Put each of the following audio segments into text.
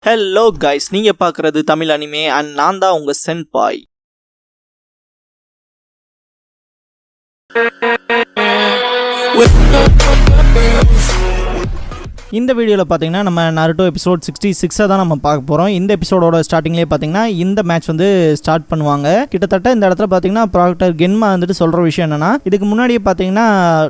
Hello guys, நீங்க பார்க்குறது Tamil anime and நான் தான் உங்க சென்பாய். இந்த வீடியோவில் பார்த்தீங்கன்னா நம்ம நருட்டோ எபிசோட் 66 தான் நம்ம பார்க்க போகிறோம். இந்த எபிசோடோட ஸ்டார்டிங்லேயே பார்த்தீங்கன்னா இந்த மேட்ச் வந்து ஸ்டார்ட் பண்ணுவாங்க. கிட்டத்தட்ட இந்த இடத்துல பார்த்தீங்கன்னா ப்ராக்டர் கென்மா வந்துட்டு சொல்கிற விஷயம் என்னன்னா, இதுக்கு முன்னாடியே பார்த்தீங்கன்னா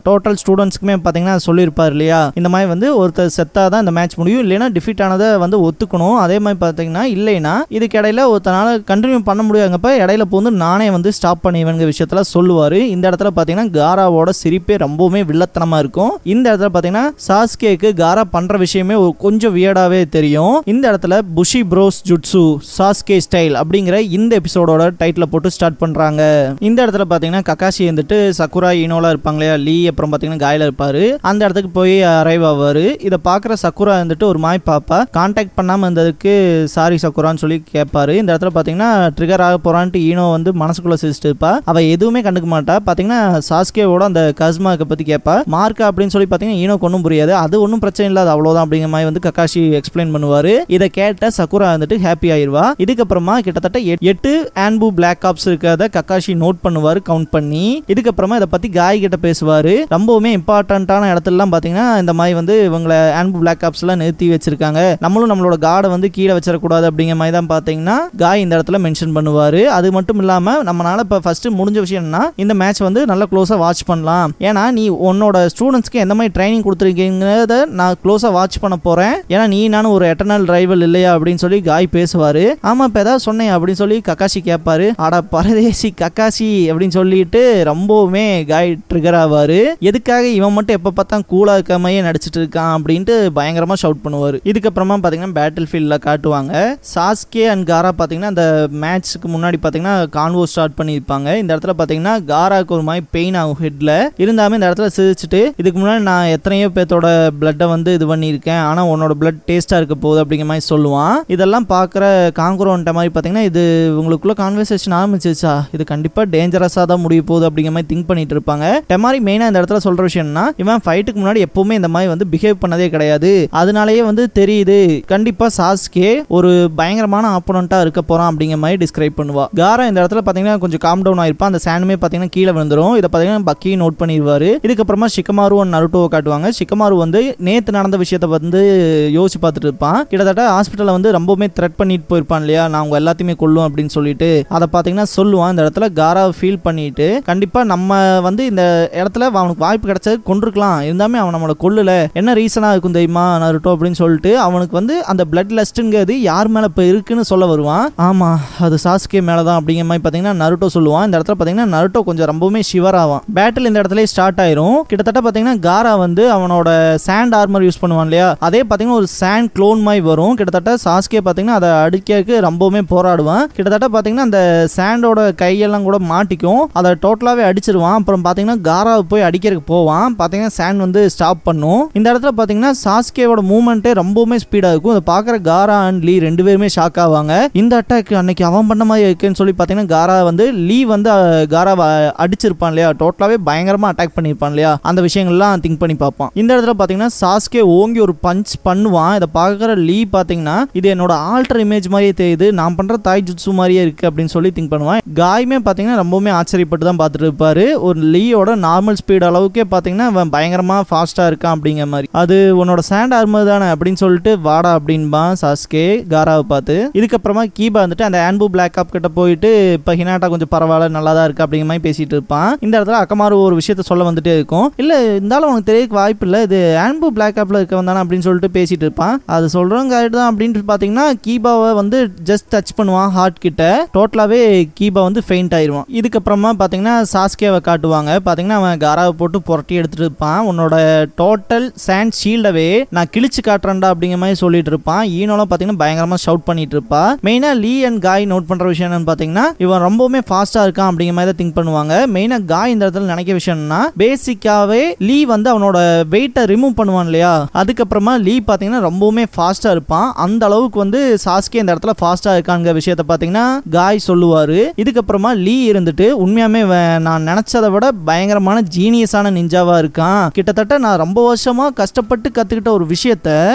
டோட்டல் ஸ்டூடெண்ட்ஸ்க்குமே பார்த்தீங்கன்னா சொல்லியிருப்பார் இல்லையா, இந்த மாதிரி வந்து ஒருத்தர் செத்தாக தான் இந்த மேட்ச் முடியும், இல்லைன்னா டிஃபீட் ஆனதை வந்து ஒத்துக்கணும். அதே மாதிரி பார்த்தீங்கன்னா இல்லைன்னா இதுக்கு இடையில ஒருத்தனால கண்டினியூ பண்ண முடியாதப்ப இடையில போந்து நானே வந்து ஸ்டாப் பண்ணிவேங்க விஷயத்தில் சொல்லுவார். இந்த இடத்துல பார்த்தீங்கன்னா காராவோட சிரிப்பே ரொம்பவுமே வில்லத்தனமாக இருக்கும். இந்த இடத்துல பார்த்தீங்கன்னா சாஸ்கேக்கு காரா பண்ற விஷயமே கொஞ்சம் வியர்டாவே தெரியும். இந்த இடத்துல புஷி ப்ரோஸ் ஜுட்சு சாஸ்கே ஸ்டைல் அப்படிங்கிற இந்த எபிசோடோட டைட்டில் போட்டு ஸ்டார்ட் பண்றாங்க. இந்த இடத்துல பாத்தீங்கன்னா ககாஷி வந்துட்டு சக்குரா ஈனோலா இருப்பாங்க இல்லையா, லீ அப்புறம் பாத்தீங்கன்னா காயில இருப்பாரு. அந்த இடத்துக்கு போய் அரைவ் ஆவாரு. இதை பாக்குற சக்குரா வந்துட்டு ஒரு மாய் பாப்பா கான்டாக்ட் பண்ணாம இருந்ததுக்கு சாரி சக்குரான்னு சொல்லி கேட்பாரு. இந்த இடத்துல பாத்தீங்கன்னா ட்ரிகர் ஆக போறான்ட்டு ஈனோ வந்து மனசுக்குள்ள சிரிச்சிட்டு இருப்பா. அவ எதுவுமே கண்டுக்க மாட்டா. பாத்தீங்கன்னா சாஸ்கேவோட அந்த கஸ்மாக்க பத்தி கேட்பா. மார்க்கா அப்படின்னு சொல்லி பாத்தீங்கன்னா ஈனோக்கு ஒன்றும் புரியாது. அது ஒன்றும் பிரச்சனை இல்லை, அவ்வளவுதான் அப்படிங்கிற மாதிரி வந்து ககாஷி எக்ஸ்பிளைன் பண்ணுவாரு. இதை கேட்ட சக்குரா வந்துட்டு ஹாப்பி ஆயிருவா. இதுக்கப்புறமா கிட்டத்தட்ட 8 ஆன்பு பிளாக் ஆப்ஸ் இருக்கிறத ககாஷி நோட் பண்ணுவாரு கவுண்ட் பண்ணி. இதுக்கப்புறமா இதை பத்தி காய் கிட்ட பேசுவாரு. ரொம்பவுமே இம்பார்ட்டன்டான இடத்துலலாம் பாத்தீங்கன்னா இந்த மாதிரி வந்து இவங்களை ஆன்பு பிளாக் ஆப்ஸ் எல்லாம் நிறுத்தி வச்சிருக்காங்க, நம்மளும் நம்மளோட காடை வந்து கீழே வச்சிடக்கூடாது அப்படிங்கிற மாதிரி தான் பாத்தீங்கன்னா காய் இந்த இடத்துல மென்ஷன் பண்ணுவாரு. அது மட்டும் இல்லாம நம்மளால இப்ப ஃபர்ஸ்ட் முடிஞ்ச விஷயம் என்ன, இந்த மேட்ச் வந்து நல்லா க்ளோஸா வாட்ச் பண்ணலாம். ஏன்னா நீ உன்னோட ஸ்டூடெண்ட்ஸ்க்கு எந்த மாதிரி ட்ரைனிங் கொடுத்துருக்கீங்கிறத நான் க்ளோஸா வாட்ச் பண்ண போறேன். ஏன்னா நீ நானும் ஒரு எட்டர்னல் ரைவல் இல்லையா அப்படின்னு சொல்லி காய் பேசுவாரு. ஆமா இப்ப ஏதாவது சொன்னேன் அப்படின்னு சொல்லி ககாஷி கேட்பாரு. அட பரதேசி ககாஷி அப்படின்னு சொல்லிட்டு ரொம்பவுமே காய் ட்ரிகர் ஆவாரு. எதுக்காக இவன் மட்டும் எப்ப பார்த்தா கூலா இருக்க மாதிரியே நடிச்சிட்டு இருக்கான் அப்படின்ட்டு பயங்கரமா ஷவுட் பண்ணுவாரு. இதுக்கப்புறமா பாத்தீங்கன்னா பேட்டில் ஃபீல்ட்ல காட்டுவாங்க. சாஸ்கே அண்ட் காரா பாத்தீங்கன்னா அந்த மேட்ச்க்கு முன்னாடி பாத்தீங்கன்னா கான்வோ ஸ்டார்ட் பண்ணிருப்பாங்க. இந்த இடத்துல பாத்தீங்கன்னா காராக்கு ஒரு மாதிரி பெயின் ஆகும் ஹெட்ல. இருந்தாலும் இந்த இடத்துல சிரிச்சுட்டு இதுக்கு முன்னாடி நான் எத்தனையோ பேத்தோட பிளட்டை வந்து இது பண்ணியிருக்கேன், ஆனா உன்னோட பிளட் டேஸ்டா இருக்க போகுது அப்படிங்கிற மாதிரி சொல்லுவான். இதெல்லாம் பாக்குற காங்குரோன்ட்ட மாதிரி பாத்தீங்கன்னா இது உங்களுக்குள்ள கான்வர்சேஷன் ஆரம்பிச்சிச்சா, இது கண்டிப்பா டேஞ்சரஸா தான் முடிய போகுது அப்படிங்கிற மாதிரி திங்க் பண்ணிட்டு இருப்பாங்க. டெமாரி மெயினா இந்த இடத்துல சொல்ற விஷயம்னா, இவன் ஃபைட்டுக்கு முன்னாடி எப்பவுமே இந்த மாதிரி வந்து பிஹேவ் பண்ணதே கிடையாது, அதனாலேயே வந்து தெரியுது கண்டிப்பா சாஸ்கே ஒரு பயங்கரமான ஆப்போனண்டா இருக்க போறான் அப்படிங்கிற மாதிரி டிஸ்கிரைப் பண்ணுவா. காரா இந்த இடத்துல பாத்தீங்கன்னா கொஞ்சம் காம் டவுன் ஆயிருப்பான். அந்த சாண்டுமே பாத்தீங்கன்னா கீழே விழுந்துரும். இதை பாத்தீங்கன்னா பக்கி நோட் பண்ணிடுவாரு. இதுக்கப்புறமா ஷிகமாரு நருட்டோவை காட்டுவாங்க. ஷிகமாரு வந்து நேத்து நடந்த விஷயத்தை வந்து யோசிச்சு பார்த்துட்டு இருப்பான். கிட்டத்தட்ட ஹாஸ்பிட்டல்ல வந்து ரொம்பவுமே த்ரெட் பண்ணிட்டு போயிருப்பான் இல்லையா, நான் உங்க எல்லாத்தையுமே கொல்லும் அப்படின்னு சொல்லிட்டு அதை பாத்தீங்கன்னா சொல்லுவான். இந்த இடத்துல காரா ஃபீல் பண்ணிட்டு கண்டிப்பா நம்ம வந்து இந்த இடத்துல அவனுக்கு வாய்ப்பு கிடைச்சது கொண்டிருக்கலாம், இருந்தாமே அவன் நம்மளை கொல்லல, என்ன ரீசனா இருக்கும் தெரியுமா நருட்டோ அப்படின்னு சொல்லிட்டு அவனுக்கு வந்து அந்த பிளட் லஸ்ட்ங்கிறது யார் மேல இப்ப இருக்குன்னு சொல்ல வருவான். ஆமா அது சாஸ்கே மேலதான் அப்படிங்கிற மாதிரி பாத்தீங்கன்னா நருட்டோ சொல்லுவான். இந்த இடத்துல பாத்தீங்கன்னா நருட்டோ கொஞ்சம் ரொம்பவுமே ஷிவர் ஆவான். பேட்டில் இந்த இடத்துல ஸ்டார்ட் ஆயிரும். கிட்டத்தட்ட பாத்தீங்கன்னா காரா வந்து அவனோட சாண்ட் ஆர்மர் யூஸ் பண்ணுவான் இல்லையா, அதே பாத்தீங்கன்னா ஒரு சாண்ட் க்ளோன் மாதிரி வரும். கிட்டத்தட்ட சாஸ்கே பாத்தீங்கன்னா அதை அடிக்கிறதுக்கு ரொம்பவுமே போராடுவான். கிட்டத்தட்ட பாத்தீங்கன்னா அந்த சாண்டோட கையெல்லாம் கூட மாட்டிக்கும், அதை டோட்டலாவே அடிச்சிருவான். அப்புறம் பாத்தீங்கன்னா காராவை போய் அடிக்கிறதுக்கு போவான். பாத்தீங்கன்னா சாண்ட் வந்து ஸ்டாப் பண்ணும். இந்த இடத்துல பாத்தீங்கன்னா சாஸ்கேவோட மூவ்மெண்ட்டே ரொம்பவுமே ஸ்பீடா இருக்கும். அதை பாக்குற காரா அண்ட் லீ ரெண்டு பேருமே ஷாக் ஆவாங்க. இந்த அட்டாக் அன்னைக்கு அவன் பண்ண மாதிரி இருக்குன்னு சொல்லி பாத்தீங்கன்னா காரா வந்து லீ வந்து காராவை அடிச்சிருப்பான் இல்லையா, டோட்டலாவே பயங்கரமா அட்டாக் பண்ணிருப்பான் இல்லையா, அந்த விஷயங்கள்லாம் திங்க் பண்ணி பார்ப்பான். இந்த இடத்துல பாத்தீங்கன்னா சாஸ்கே ஓங்கி ஒரு பஞ்ச் பண்ணுவான். இதை பார்க்குற லீ பார்த்தீங்கன்னா இது என்னோட ஆல்டர் இமேஜ் மாதிரியே தெரியுது, நான் பண்ற தாய் ஜுட்சு மாதிரியே இருக்கு அப்படின்னு சொல்லி திங்க் பண்ணுவான். காயுமே பார்த்தீங்கன்னா ரொம்பவுமே ஆச்சரியப்பட்டு தான் பார்த்துட்டு இருப்பாரு. ஒரு லீயோட நார்மல் ஸ்பீட் அளவுக்கே பார்த்தீங்கன்னா அவன் பயங்கரமா ஃபாஸ்டா இருக்கான் அப்படிங்கிற மாதிரி. அது உன்னோட சாண்ட் ஆர்மர் தானே அப்படின்னு சொல்லிட்டு வாடா அப்படின்பான் சாஸ்கே காராவை பார்த்து. இதுக்கப்புறமா கீபா வந்துட்டு அந்த ஆன்பு பிளாக் ஆப் கிட்ட போயிட்டு இப்போ ஹினாட்டா கொஞ்சம் பரவாயில்ல நல்லா தான் இருக்கு அப்படிங்கிற மாதிரி பேசிட்டு இருப்பான். இந்த இடத்துல அக்கமாரு ஒரு விஷயத்த சொல்ல வந்துட்டே இருக்கும். இல்ல இருந்தாலும் உனக்கு தெரியக்கு வாய்ப்பு இல்லை, இது ஆன்பு பிளாக் ஆப்ல இருக்க வந்தானே அப்படின்னு சொல்லிட்டு பேசிட்டு இருப்பான். அது சொல்றவங்க தான் அப்படின்னு பாத்தீங்கன்னா கீபாவை வந்து ஜஸ்ட் டச் பண்ணுவான் ஹார்ட் கிட்ட. டோட்டலாவே கீபா வந்து ஃபெயிண்ட் ஆயிருவான். இதுக்கப்புறமா பாத்தீங்கன்னா சாஸ்கேவை காட்டுவாங்க. பாத்தீங்கன்னா அவன் காராவை போட்டு புரட்டி எடுத்துட்டு இருப்பான். உன்னோட டோட்டல் சாண்ட் ஷீல்டவே நான் கிழிச்சு காட்டுறேன்டா அப்படிங்கிற மாதிரி சொல்லிட்டு இருப்பான். ஈனோலாம் பாத்தீங்கன்னா பயங்கரமா ஷவுட் பண்ணிட்டு இருப்பா. மெயினா லீ அண்ட் காய் நோட் பண்ற விஷயம் என்னன்னு பாத்தீங்கன்னா இவன் ரொம்பவுமே ஃபாஸ்டா இருக்கான் அப்படிங்கிற மாதிரி தான் திங்க் பண்ணுவாங்க. மெயினா காய் இந்த இடத்துல நினைக்க விஷயம்னா பேசிக்காவே லீ வந்து அவனோட வெயிட்டை ரிமூவ் பண்ணுவான் இல்லையா, அதுக்கப்புறமா லீ பாத்தீங்கன்னா ரொம்பவுமே ஃபாஸ்டா இருப்பான். அந்த அளவுக்கு வந்து சாஸ்கே இந்த இடத்துல ஃபாஸ்டா இருக்காங்க விஷயத்த பாத்தீங்கன்னா காய் சொல்லுவாரு. இதுக்கப்புறமா லீ இருந்துட்டு உண்மையாமே நான் நினைச்சதை விட பயங்கரமான ஜீனியஸான நிஞ்சாவா இருக்கான். கிட்டத்தட்ட நான் ரொம்ப வருஷமா கஷ்டப்பட்டு கத்துக்கிட்ட ஒரு விஷயத்த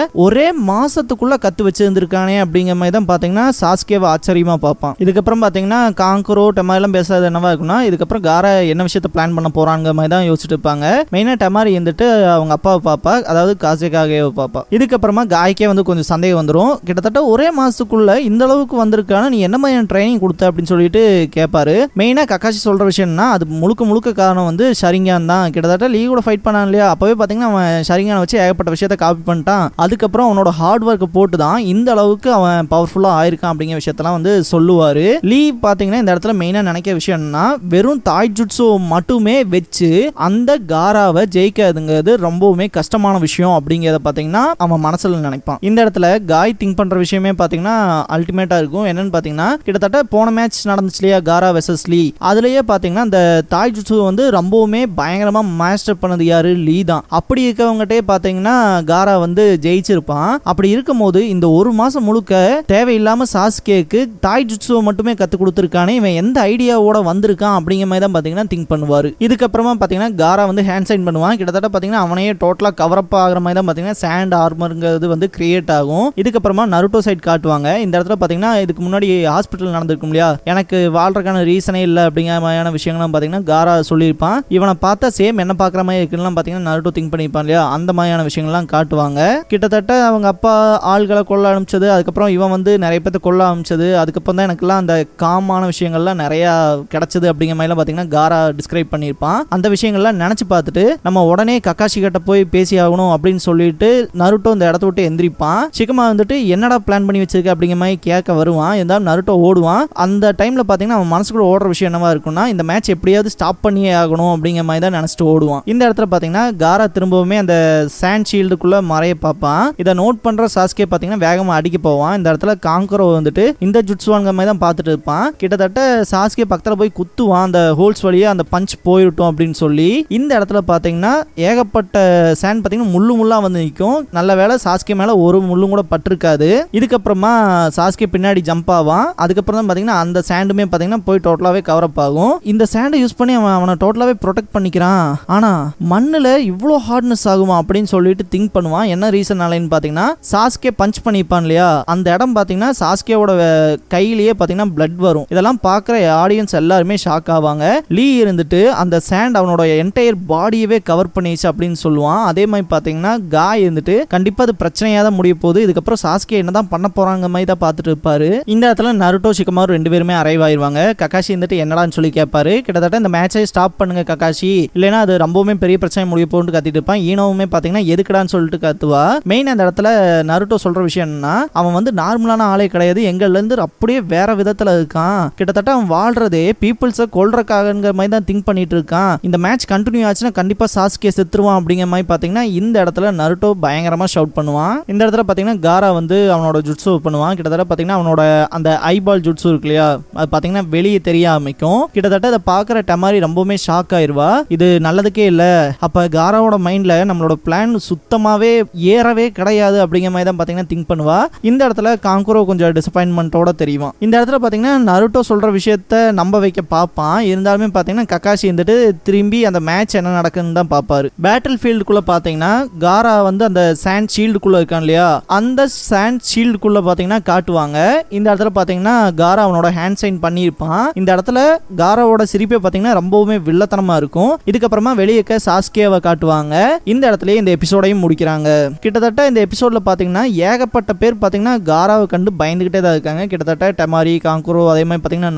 ஒரே மாசத்துக்குள்ள கத்து வச்சிருந்திருக்கானே அப்படிங்கிற மாதிரி தான் பாத்தீங்கன்னா சாஸ்கேவை ஆச்சரியமா பார்ப்பான். இதுக்கப்புறம் பாத்தீங்கன்னா காங்கரோ டெமாரிலாம் பேசாத என்னவா இருக்குன்னா இதுக்கப்புறம் காரா என்ன விஷயத்த பிளான் பண்ண போறாங்க மாதிரி தான் யோசிச்சுட்டு இருப்பாங்க. மெயினா டெமாரி இருந்துட்டு அவங்க அப்பாவை பாப்பா, அதாவது காசேகாகேவை பாப்பா. இதுக்கப்புறமா காய்க்கே வந்து கொஞ்சம் சந்தேகம் வந்துடும். கிட்டத்தட்ட ஒரே மாசத்துக்குள்ள இந்த அளவுக்கு வந்திருக்கான நீ என்ன மாதிரியான ட்ரைனிங் கொடுத்த அப்படின்னு சொல்லிட்டு கேட்பாரு. மெயினா கக்காஷி சொல்ற விஷயம்னா அது முழுக்க காரணம் வந்து ஷரிங்கான் தான். கிட்டத்தட்ட லீ கூட ஃபைட் பண்ணான் இல்லையா, அப்பவே பாத்தீங்கன்னா அவன் ஷரிங்கானை வச்சு ஏகப்பட்ட விஷயத்த காப்பி பண்ணிட்டான். அதுக்கப்புறம் அவனோட ஹார்ட் ஒர்க்கை போட்டு தான் இந்த அளவுக்கு அவன் பவர்ஃபுல்லா ஆயிருக்கான் அப்படிங்கிற விஷயத்தெல்லாம் வந்து சொல்லுவாரு. லீ பாத்தீங்கன்னா இந்த இடத்துல மெயினா நினைக்கிற விஷயம்னா வெறும் தாய் ஜுட்ஸு மட்டுமே வச்சு அந்த காராவை ஜெயிக்காதுங்கிறது ரொம்பவுமே கஷ்டமான விஷயம் அப்படிங்கிறத பாத்தீங்கன்னா அவன் மனசுல நினைப்பான். இந்த இடத்துல காய் திங்க் பண்ற விஷயமே பாத்தீங்கன்னா அல்டிமேட்டா இருக்கும். என்னன்னு பாத்தீங்கன்னா கிட்டத்தட்ட போன மேட்ச் நடந்துச்சு இல்லையா காரா வெர்சஸ் லீ, அதுலயே பாத்தீங்கன்னா அந்த தாய் ஜுட்ஸு வந்து ரொம்பவுமே பயங்கரமா மாஸ்டர் பண்ணது யாரு, லீ தான். அப்படி இருக்கவங்ககிட்டே பாத்தீங்கன்னா காரா வந்து ஜெயிச்சிருப்பான். அப்படி இருக்கும் போது இந்த ஒரு மாசம் முழுக்க தேவையில்லாம சாஸ்கேக்கு தாய் ஜுட்ஸுவை மட்டுமே கத்து கொடுத்துருக்கானே, இவன் எந்த ஐடியாவோட வந்திருக்கான் அப்படிங்கிற மாதிரி தான் பாத்தீங்கன்னா திங்க் பண்ணுவாரு. இதுக்கப்புறமா பாத்தீங்கன்னா காரா வந்து ஹேண்ட் சைன் பண்ணுவான். கிட்டத்தட்ட பாத்தீங்கன்னா அவனையே டோட்டலா கவர் அப் ஆகிற மாதிரி தான் பாத்தீங்கன்னா சாண்ட் ஆர்மர்ங்கிறது வந்து கிரியேட் ஆகும். இதுக்கப்புறமா நருட்டோ சைட் காட்டுவாங்க. இந்த இடத்துல பாத்தீங்கன்னா இதுக்கு முன்னாடி ஹாஸ்பிட்டல் நடந்திருக்கும் இல்லையா, எனக்கு வாழ்றதுக்கான ரீசனே இல்லை அப்படிங்கிற மாதிரியான விஷயங்கள்லாம் பாத்தீங்கன்னா காரா சொல்லியிருப்பான். இவனை பார்த்தா சேம் என்ன பாக்குற மாதிரி இருக்குன்னு பாத்தீங்கன்னா நருட்டோ திங்க் பண்ணிப்பான் இல்லையா, அந்த மாதிரியான விஷயங்கள்லாம் காட்டுவாங்க. கிட்டத்தட்ட அவங்க அப்பா ஆள்களை கொள்ள ஆரம்பிச்சது, அதுக்கப்புறம் இவன் வந்து நிறைய பேர்த்த கொள்ள ஆரம்பிச்சது, அதுக்கப்புறம் தான் எனக்குலாம் அந்த காமான விஷயங்கள்லாம் நிறைய கிடைச்சது அப்படிங்கிற மாதிரிலாம் பாத்தீங்கன்னா காரா டிஸ்கிரைப் பண்ணியிருப்பான். அந்த விஷயங்கள்லாம் நினைச்சு பார்த்துட்டு நம்ம உடனே கக்காஷி கிட்ட போய் பேசி ஆகணும் அப்படின்னு சொல்லிட்டு நருட்டோ இந்த இடத்த விட்டு எந்திரிப்பான். சிகமா வந்துட்டு என்னடா பிளான் பண்ணி வச்சிருக்க அப்படிங்கிற மாதிரி கேட்க வருவான். இருந்தாலும் நருட்டோ ஓடுவான். அந்த டைம்ல பாத்தீங்கன்னா அவன் மனசுக்குள்ள ஓடுற விஷயம் என்னவா இருக்கும்னா இந்த மேட்ச் எப்படியாவது ஸ்டாப் பண்ணியே ஆகணும் அப்படிங்கிற மாதிரி தான் நினைச்சிட்டு ஓடுவான். இந்த இடத்துல பாத்தீங்கன்னா காரா திரும்பவுமே அந்த சாண்ட் ஷீல்டுக்குள்ள மறைய பார்ப்பான். இதை நோட் பண்ற சாஸ்கே பாத்தீங்கன்னா வேகமா அடிக்க போவான். இந்த இடத்துல காங்கரோ வந்துட்டு இந்த ஜுட்ஸுவாங்க மாதிரி தான் பார்த்துட்டு இருப்பான். கிட்டத்தட்ட சாஸ்கே பக்கத்துல போய் குத்துவான், அந்த ஹோல்ஸ் வழியா அந்த பஞ்ச் போயிட்டோம் அப்படின்னு சொல்லி. இந்த இடத்துல பாத்தீங்கன்னா ஏகப்பட்ட சாண்ட் பாத்தீங்கன்னா முள்ளா வந்து நிற்கும். நல்ல வேளை சாஸ்கே மேல ஒரு முள்ளும் கூட பட்டிருக்காது. இதுக்கப்புறமா சாஸ்கே பின்னாடி ஜம்ப் ஆவான். அதுக்கப்புறம் தான் பாத்தீங்கன்னா அந்த சாண்டுமே பாத்தீங்கன்னா போய் டோட்டலாவே கவர் அப் ஆகும். இந்த சாண்டை யூஸ் பண்ணி அவனை டோட்டலாவே ப்ரொடெக்ட் பண்ணிக்கிறான். ஆனா மண்ணுல இவ்வளோ ஹார்ட்னஸ் ஆகுமா அப்படின்னு சொல்லிட்டு திங்க் பண்ணுவான். என்ன ரீசன்னாலன்னு பாத்தீங்கன்னா சாஸ்கே பஞ்ச் பண்ணிப்பான் இல்லையா, அந்த இடம் பாத்தீங்கன்னா சாஸ்கேவோட கையிலேயே பாத்தீங்கன்னா பிளட் வரும். இதெல்லாம் பாக்குற ஆடியன்ஸ் எல்லாருமே ஷாக் ஆவாங்க. லீ இருந்துட்டு அந்த சாண்ட் அவனோட என்டையர் பாடியவே கவர் பண்ணிச்சு அப்படின்னு சொல்லுவான். அதே மாதிரி பாத்தீங்கன்னா காய் இருந்துட்டு கண்டிப்பா அது பிரச்சனையா தான் முடிய போகுது, இதுக்கப்புறம் சாஸ்கே என்னதான் பண்ண போறாங்க மாதிரி தான் பார்த்துட்டு இருப்பாரு. இந்த இடத்துல நருட்டோ ஷிகமாரு ரெண்டு பேருமே அரைவ் ஆயிருவாங்க. கக்காஷி வந்துட்டு என்னடான்னு சொல்லி கேட்பாரு. கிட்டத்தட்ட இந்த மேட்சை ஸ்டாப் பண்ணுங்க கக்காஷி, இல்லைன்னா அது ரொம்பவுமே பெரிய பிரச்சனை முடிய போன்னு கத்திட்டு இருப்பான். ஈனோவுமே பாத்தீங்கன்னா எதுக்குடான்னு சொல்லிட்டு கத்துவா. மெயின் அந்த இடத்துல நருட்டோ சொல்ற விஷயம் என்னன்னா அவன் வந்து நார்மலான ஆளே கிடையாது, எங்கள்ல இருந்து அப்படியே வேற விதத்துல இருக்கான். கிட்டத்தட்ட அவன் வாழ்றதே பீப்புள்ஸை கொல்றக்காகங்கிற மாதிரி தான் திங்க் பண்ணிட்டு இருக்கான். இந்த மேட்ச் கண்டினியூ ஆச்சுன்னா கண்டிப்பா சாஸ்கே செத்துருவான் அப்படிங்கிற மாதிரி பாத்தீங்கன்னா இந்த இடத்துல நருட்டோ பயங்கரமா ஷவுட் பண்ணுவான். இந்த இடத்துல பாத்தீங்கன்னா காரா வந்து அவனோட ஜுட்ஸு பண்ணுவான். கிட்டத்தட்ட பாத்தீங்கன்னா அவனோட அந்த ஐபால் ஜுட்ஸு இருக்கு இல்லையா, அது பாத்தீங்கன்னா வெளியே தெரிய ஆரம்பிக்கும். கிட்டத்தட்ட அதை பாக்குற டெமாரி ரொம்பவுமே ஷாக் ஆயிருவா. இது நல்லதுக்கே இல்ல. அப்ப காராவோட மைண்ட்ல நம்மளோட பிளான் சுத்தமாவே ஏறவே கிடையாது அப்படிங்கிற மாதிரி தான் பாத்தீங்கன்னா திங்க் பண்ணுவா. இந்த இடத்துல காங்கரோ கொஞ்சம் டிசப்பாயின்மெண்டோட தெரியும். இந்த இடத்துல பாத்தீங்கன்னா நருட்டோ சொல்ற விஷயத்த நம்ப வைக்க பார்ப்பான். இருந்தாலுமே பாத்தீங்கன்னா கக்காஷி வந்துட்டு திரும்பி அந்த மேட்ச் என்ன நடக்குன்னு தான் பார்ப்பாரு. பேட்டில் ஃபீல்டுக்குள்ள பாத்தீங்கன்னா காரா வந்து அந்த சாண்ட் ஷீல்டுக்குள்ள இருக்கான் இல்லையா, அந்த சாண்ட் ஷீல்டுக்குள்ள பாத்தீங்கன்னா காட்டுவாங்க. இந்த இடத்துல பாத்தீங்கன்னா காரா அவனோட ஹேண்ட் சைன் பண்ணியிருப்பான். இந்த இடத்துல காராவோட சிரிப்பே பாத்தீங்கன்னா ரொம்பவுமே வில்லத்தனமா இருக்கும். இதுக்கப்புறமா வெளியே சாஸ்கேவை காட்டுவாங்க. இந்த இடத்துல இந்த எபிசோடையும் முடிக்கிறாங்க. கிட்டத்தட்ட இந்த எபிசோட்ல பாத்தீங்கன்னா ஏகப்பட்ட பேர் பாத்தீங்கன்னா காராவை கண்டு பயந்துகிட்டே தான் இருக்காங்க. கிட்டத்தட்ட டெமாரி, காங்கரோ, அதே மாதிரி பாத்தீங்கன்னா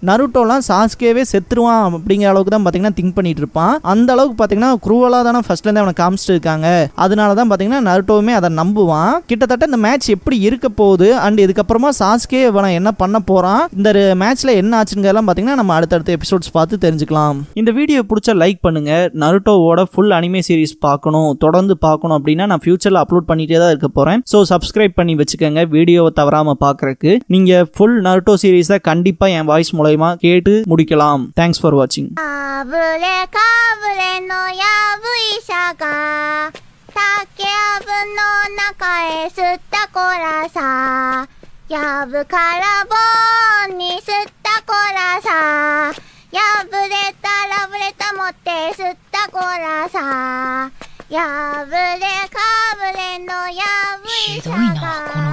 நருட்டோலாம் சாஸ்கேவே செத்துருவான் அப்படிங்கிற அளவுக்கு தான் பாத்தீங்கன்னா திங்க் பண்ணிட்டு இருப்பான். அந்த அளவுக்கு பாத்தீங்கன்னா குரூவலா தானே ஃபர்ஸ்ட்ல இருந்து அவனை காமிச்சிட்டு இருக்காங்க. அதனால தான் பாத்தீங்கன்னா நருட்டோவுமே அதை நம்புவான். கிட்டத்தட்ட இந்த மேட்ச் எப்படி இருக்க போகுது அண்ட் இதுக்கப்புறமா சாஸ்கே அவனை என்ன பண்ண போறான், இந்த மேட்ச்ல என்ன ஆச்சுங்கிறதெல்லாம் பாத்தீங்கன்னா நம்ம அடுத்தடுத்த எபிசோட்ஸ் பார்த்து தெரிஞ்சுக்கலாம். இந்த வீடியோ பிடிச்ச லைக் பண்ணுங்க. நருட்டோவோட ஃபுல் அனிமே சீரிஸ் பார்க்கணும், தொடர்ந்து பார்க்கணும் அப்படின்னா நான் ஃபியூச்சர்ல அப்லோட் பண்ணிட்டே தான் இருக்க போறேன். ஸோ சப்ஸ்கிரைப் பண்ணி வச்சுக்கோங்க வீடியோவை தவறாம பார்க்கறதுக்கு. நீங்க ஃபுல் நருட்டோ சீரிஸை கண்டிப்பா என் வாய்ஸ் மூலமா கேட்டு முடிக்கலாம். Thanks for வாட்சிங்.竹の中へ吸ったコラさ、やぶからぼんに吸ったコラさ、やぶれたラブレタ持って吸ったコラさ、やぶれかぶれのやぶいさがひどいなこの